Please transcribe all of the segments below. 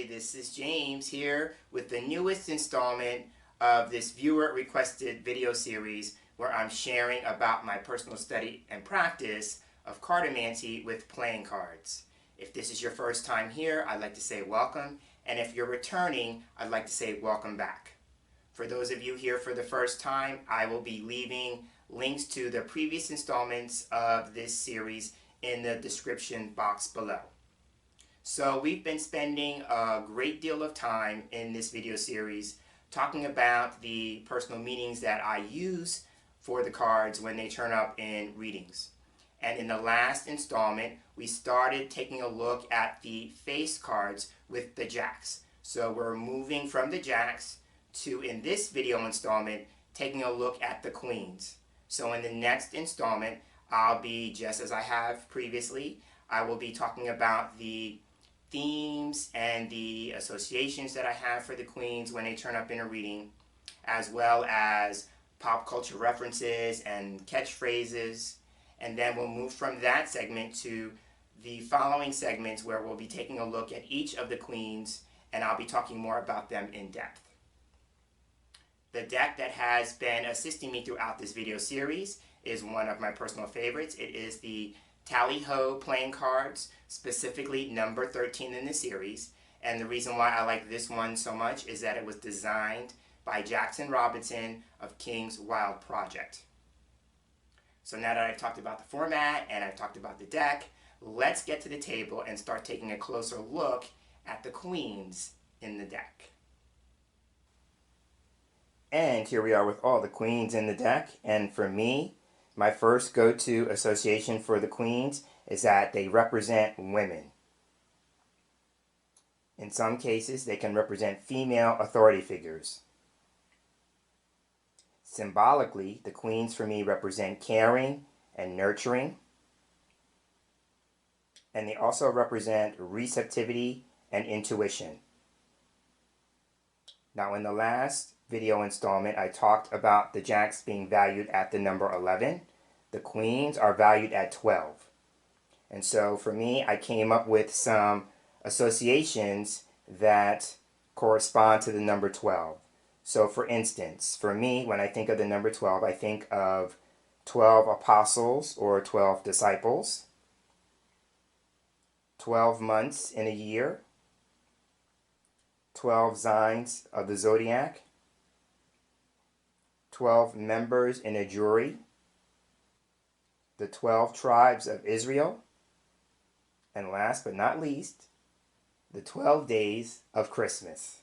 Hi, this is James here with the newest installment of this viewer requested video series where I'm sharing about my personal study and practice of Cartomancy with playing cards. If this is your first time here, I'd like to say welcome, and if you're returning, I'd like to say welcome back. For those of you here for the first time, I will be leaving links to the previous installments of this series in the description box below. So we've been spending a great deal of time in this video series talking about the personal meanings that I use for the cards when they turn up in readings. And in the last installment, we started taking a look at the face cards with the jacks. So we're moving from the jacks to, in this video installment, taking a look at the queens. So in the next installment, I'll be, just as I have previously, I will be talking about the themes and the associations that I have for the queens when they turn up in a reading, as well as pop culture references and catchphrases. And then we'll move from that segment to the following segments where we'll be taking a look at each of the queens, and I'll be talking more about them in depth. The deck that has been assisting me throughout this video series is one of my personal favorites. It is the Tally-Ho playing cards, specifically number 13 in the series. And the reason why I like this one so much is that it was designed by Jackson Robinson of King's Wild Project. So now that I've talked about the format and I've talked about the deck, let's get to the table and start taking a closer look at the queens in the deck. And here we are with all the queens in the deck, and for me, my first go-to association for the queens is that they represent women. In some cases, they can represent female authority figures. Symbolically, the queens for me represent caring and nurturing, and they also represent receptivity and intuition. Now, in the last video installment, I talked about the jacks being valued at the number 11. The queens are valued at 12. And so for me, I came up with some associations that correspond to the number 12. So for instance, for me, when I think of the number 12, I think of 12 apostles or 12 disciples, 12 months in a year, 12 signs of the zodiac, 12 members in a jury, the 12 tribes of Israel, and last but not least, the 12 days of Christmas.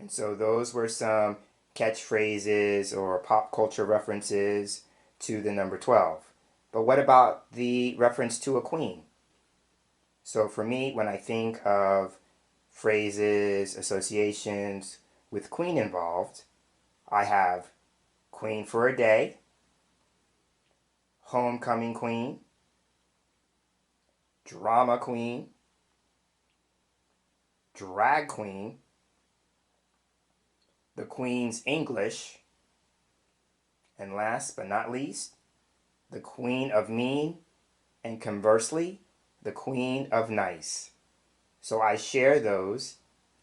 And so those were some catchphrases or pop culture references to the number 12. But what about the reference to a queen? So for me, when I think of phrases, associations with queen involved, I have queen for a day, homecoming queen, drama queen, drag queen, the Queen's English, and last but not least, the Queen of Mean, and conversely, the Queen of Nice. So I share those,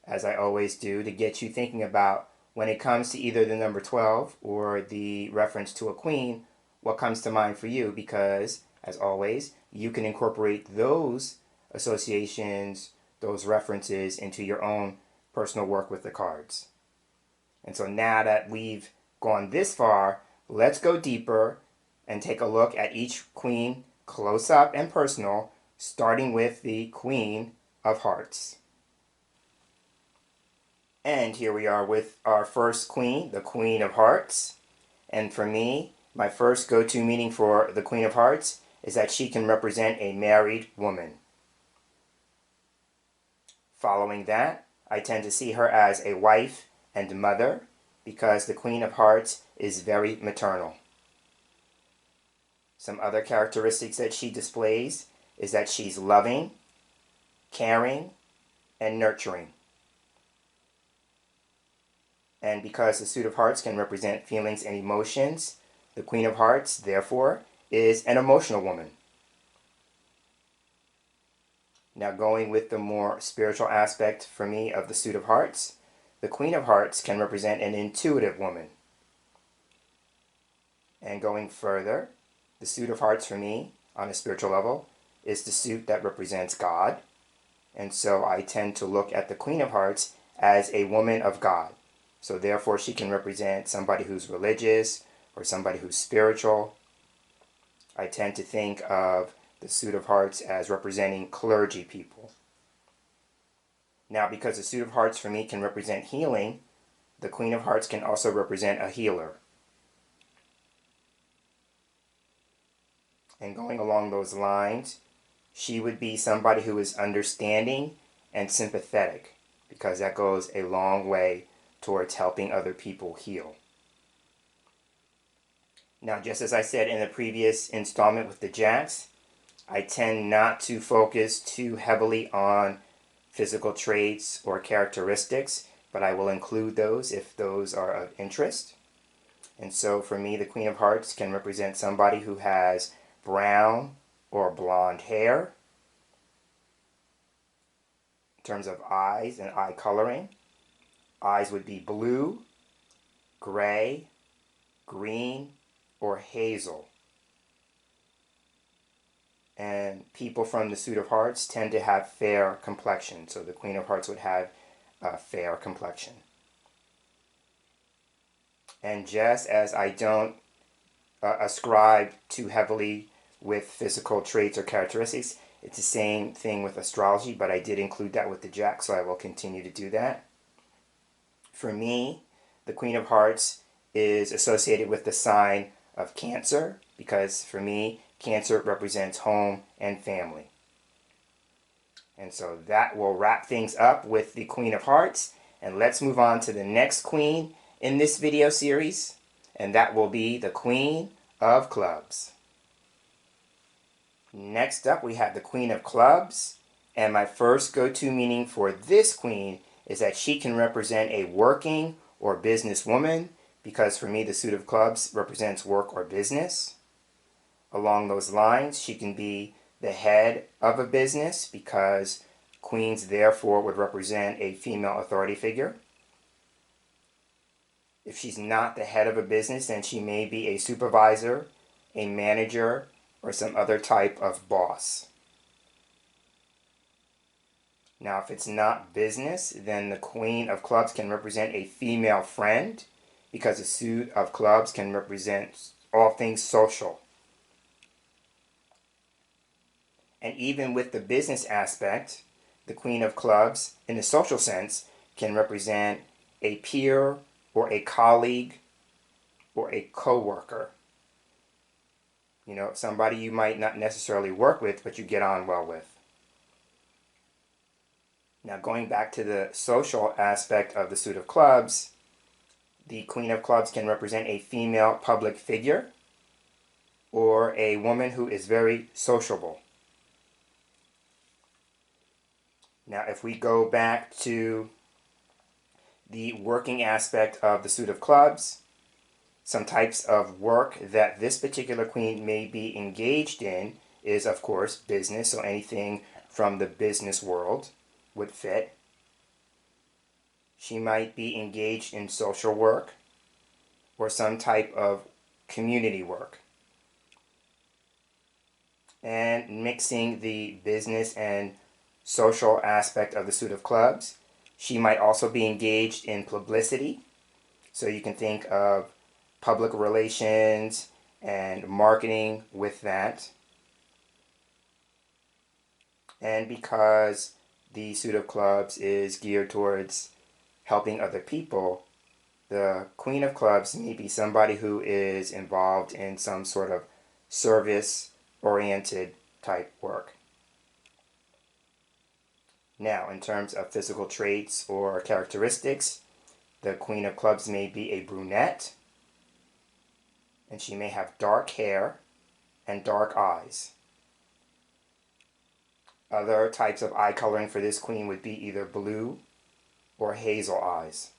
as I always do, to get you thinking about when it comes to either the number 12 or the reference to a queen, what comes to mind for you, because, as always, you can incorporate those associations, those references into your own personal work with the cards. And so now that we've gone this far, let's go deeper and take a look at each queen close up and personal, starting with the Queen of Hearts. And here we are with our first queen, the Queen of Hearts. And for me, my first go-to meaning for the Queen of Hearts is that she can represent a married woman. Following that, I tend to see her as a wife and mother because the Queen of Hearts is very maternal. Some other characteristics that she displays is that she's loving, caring, and nurturing. And because the suit of hearts can represent feelings and emotions, the Queen of Hearts, therefore, is an emotional woman. Now going with the more spiritual aspect for me of the suit of hearts, the Queen of Hearts can represent an intuitive woman. And going further, the suit of hearts for me, on a spiritual level, is the suit that represents God. And so I tend to look at the Queen of Hearts as a woman of God. So therefore she can represent somebody who's religious or somebody who's spiritual. I tend to think of the suit of hearts as representing clergy people. Now, because the suit of hearts for me can represent healing, the Queen of Hearts can also represent a healer. And going along those lines, she would be somebody who is understanding and sympathetic, because that goes a long way towards helping other people heal. Now, just as I said in the previous installment with the jacks, I tend not to focus too heavily on physical traits or characteristics, but I will include those if those are of interest. And so for me, the Queen of Hearts can represent somebody who has brown or blonde hair. In terms of eyes and eye coloring, eyes would be blue, gray, green, or hazel. And people from the suit of hearts tend to have fair complexion, so the Queen of Hearts would have a fair complexion. And just as I don't ascribe too heavily with physical traits or characteristics, it's the same thing with astrology, but I did include that with the jack, so I will continue to do that. For me, the Queen of Hearts is associated with the sign of Cancer, because for me, Cancer represents home and family. And so that will wrap things up with the Queen of Hearts, and let's move on to the next queen in this video series, and that will be the Queen of Clubs. Next up, we have the Queen of Clubs, and my first go-to meaning for this queen is that she can represent a working or business woman, because for me the suit of clubs represents work or business. Along those lines, she can be the head of a business, because queens therefore would represent a female authority figure. If she's not the head of a business, then she may be a supervisor, a manager, or some other type of boss. Now, if it's not business, then the Queen of Clubs can represent a female friend, because the suit of clubs can represent all things social. And even with the business aspect, the Queen of Clubs, in the social sense, can represent a peer or a colleague or a co-worker. You know, somebody you might not necessarily work with, but you get on well with. Now, going back to the social aspect of the suit of clubs, the Queen of Clubs can represent a female public figure or a woman who is very sociable. Now, if we go back to the working aspect of the suit of clubs, some types of work that this particular queen may be engaged in is, of course, business, so anything from the business world would fit. She might be engaged in social work or some type of community work. And mixing the business and social aspect of the suit of clubs, she might also be engaged in publicity. So you can think of public relations and marketing with that. And because the suit of clubs is geared towards helping other people, the Queen of Clubs may be somebody who is involved in some sort of service-oriented type work. Now, in terms of physical traits or characteristics, the Queen of Clubs may be a brunette, and she may have dark hair and dark eyes. Other types of eye coloring for this queen would be either blue or hazel eyes.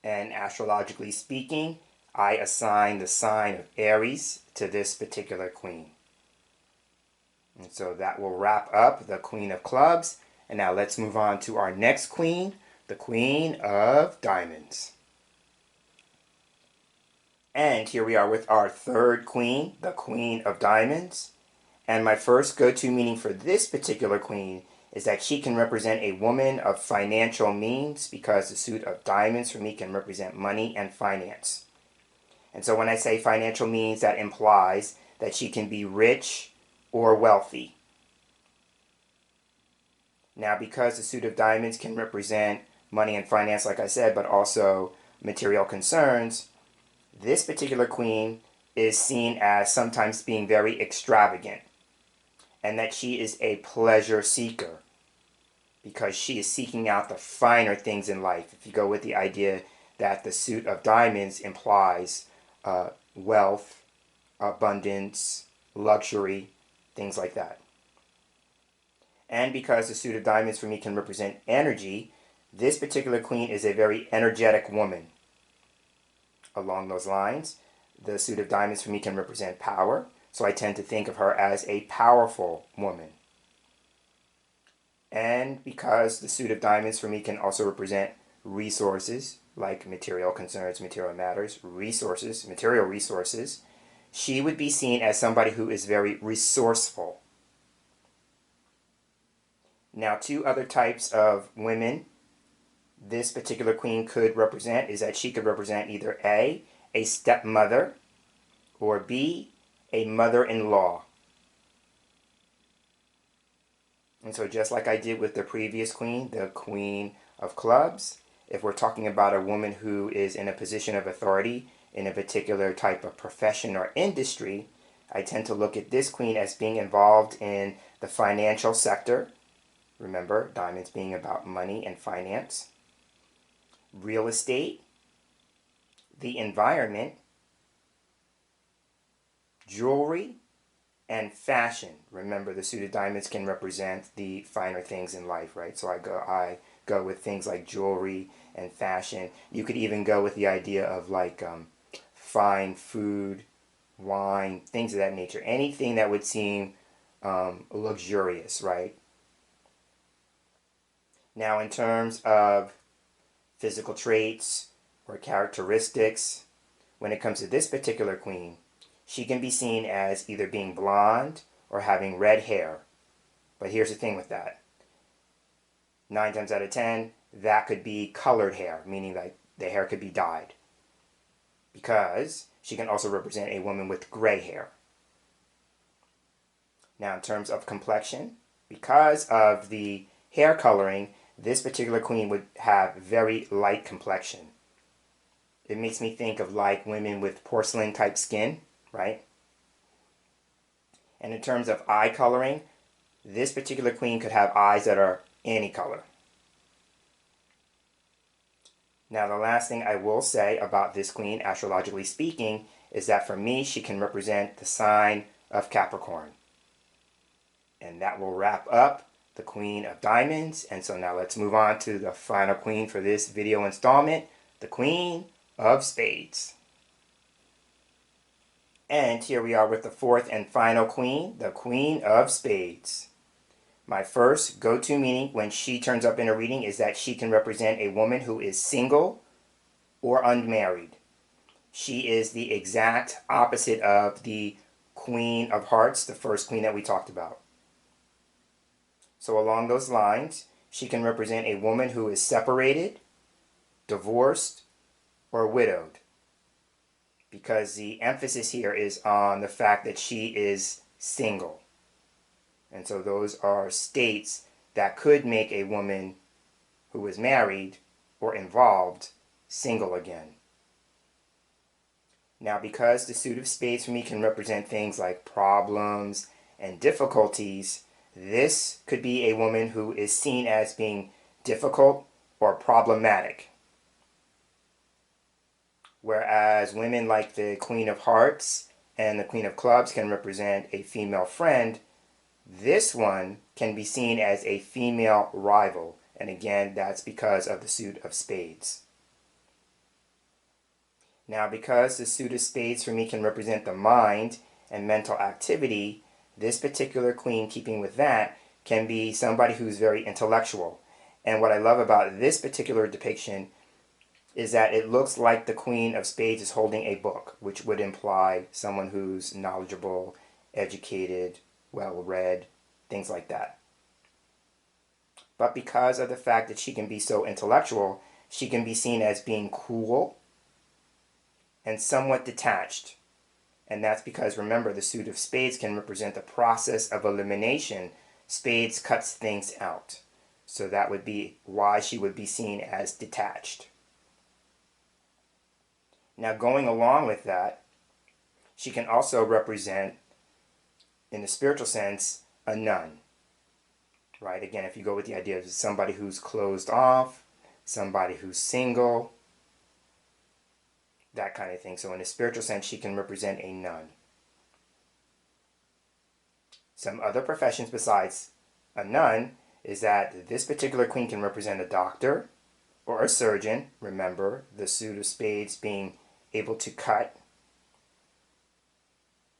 And astrologically speaking, I assign the sign of Aries to this particular queen. And so that will wrap up the Queen of Clubs. And now let's move on to our next queen, the Queen of Diamonds. And here we are with our third queen, the Queen of Diamonds. And my first go-to meaning for this particular queen is that she can represent a woman of financial means, because the suit of diamonds for me can represent money and finance. And so when I say financial means, that implies that she can be rich or wealthy. Now, because the suit of diamonds can represent money and finance, like I said, but also material concerns, this particular queen is seen as sometimes being very extravagant, and that she is a pleasure seeker because she is seeking out the finer things in life. If you go with the idea that the suit of diamonds implies wealth, abundance, luxury, things like that. And because the suit of diamonds for me can represent energy, this particular queen is a very energetic woman. Along those lines, the suit of diamonds for me can represent power, so I tend to think of her as a powerful woman. And because the suit of diamonds for me can also represent resources, like material concerns, material matters, resources, material resources, she would be seen as somebody who is very resourceful. Now, two other types of women this particular queen could represent is that she could represent either A, a stepmother, or B, a mother-in-law. And so just like I did with the previous queen, the Queen of Clubs, if we're talking about a woman who is in a position of authority in a particular type of profession or industry, I tend to look at this queen as being involved in the financial sector. Remember, diamonds being about money and finance. Real estate, the environment, jewelry, and fashion. Remember, the suit of diamonds can represent the finer things in life, right? So I go with things like jewelry and fashion. You could even go with the idea of like fine food, wine, things of that nature. Anything that would seem luxurious, right? Now, in terms of physical traits or characteristics, when it comes to this particular queen, she can be seen as either being blonde or having red hair. But here's the thing with that. 9 times out of 10, that could be colored hair, meaning that the hair could be dyed. Because she can also represent a woman with gray hair. Now, in terms of complexion, because of the hair coloring, this particular queen would have very light complexion. It makes me think of like women with porcelain type skin, right? And in terms of eye coloring, this particular queen could have eyes that are any color. Now, the last thing I will say about this queen, astrologically speaking, is that for me, she can represent the sign of Capricorn. And that will wrap up the Queen of Diamonds. And so now let's move on to the final queen for this video installment, the Queen of Spades. And here we are with the fourth and final queen, the Queen of Spades. My first go-to meaning when she turns up in a reading is that she can represent a woman who is single or unmarried. She is the exact opposite of the Queen of Hearts, the first queen that we talked about. So along those lines, she can represent a woman who is separated, divorced, or widowed. Because the emphasis here is on the fact that she is single. And so those are states that could make a woman who is married or involved single again. Now, because the suit of spades for me can represent things like problems and difficulties, this could be a woman who is seen as being difficult or problematic. Whereas women like the Queen of Hearts and the Queen of Clubs can represent a female friend, this one can be seen as a female rival. And again, that's because of the suit of spades. Now, because the suit of spades for me can represent the mind and mental activity, this particular queen, keeping with that, can be somebody who's very intellectual. And what I love about this particular depiction is that it looks like the Queen of Spades is holding a book, which would imply someone who's knowledgeable, educated, well-read, things like that. But because of the fact that she can be so intellectual, she can be seen as being cool and somewhat detached. And that's because, remember, the suit of spades can represent the process of elimination. Spades cuts things out. So that would be why she would be seen as detached. Now, going along with that, she can also represent, in the spiritual sense, a nun. Right? Again, if you go with the idea of somebody who's closed off, somebody who's single, that kind of thing. So in a spiritual sense, she can represent a nun. Some other professions besides a nun is that this particular queen can represent a doctor or a surgeon. Remember, the suit of spades being able to cut.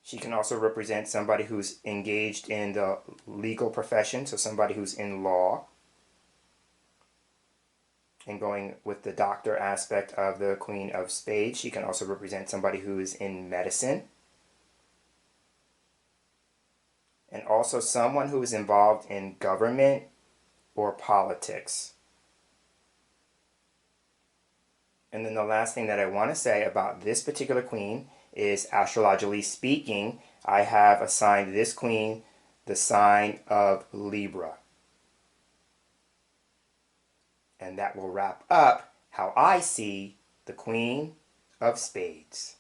She can also represent somebody who's engaged in the legal profession, so somebody who's in law. And going with the doctor aspect of the Queen of Spades, she can also represent somebody who is in medicine. And also someone who is involved in government or politics. And then the last thing that I want to say about this particular queen is, astrologically speaking, I have assigned this queen the sign of Libra. And that will wrap up how I see the Queen of Spades.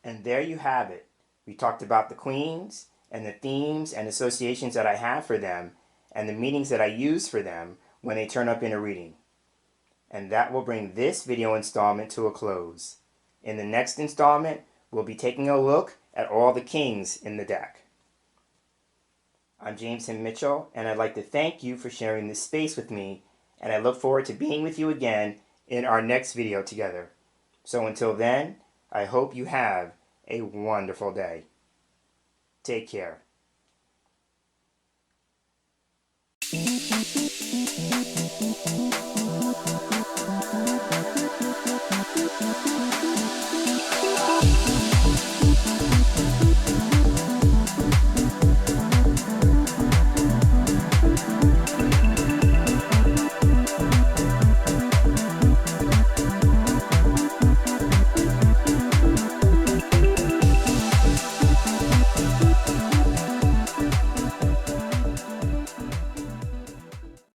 And there you have it. We talked about the queens and the themes and associations that I have for them and the meanings that I use for them when they turn up in a reading. And that will bring this video installment to a close. In the next installment, we'll be taking a look at all the kings in the deck. I'm James Himm Mitchell, and I'd like to thank you for sharing this space with me, and I look forward to being with you again in our next video together. So until then, I hope you have a wonderful day. Take care.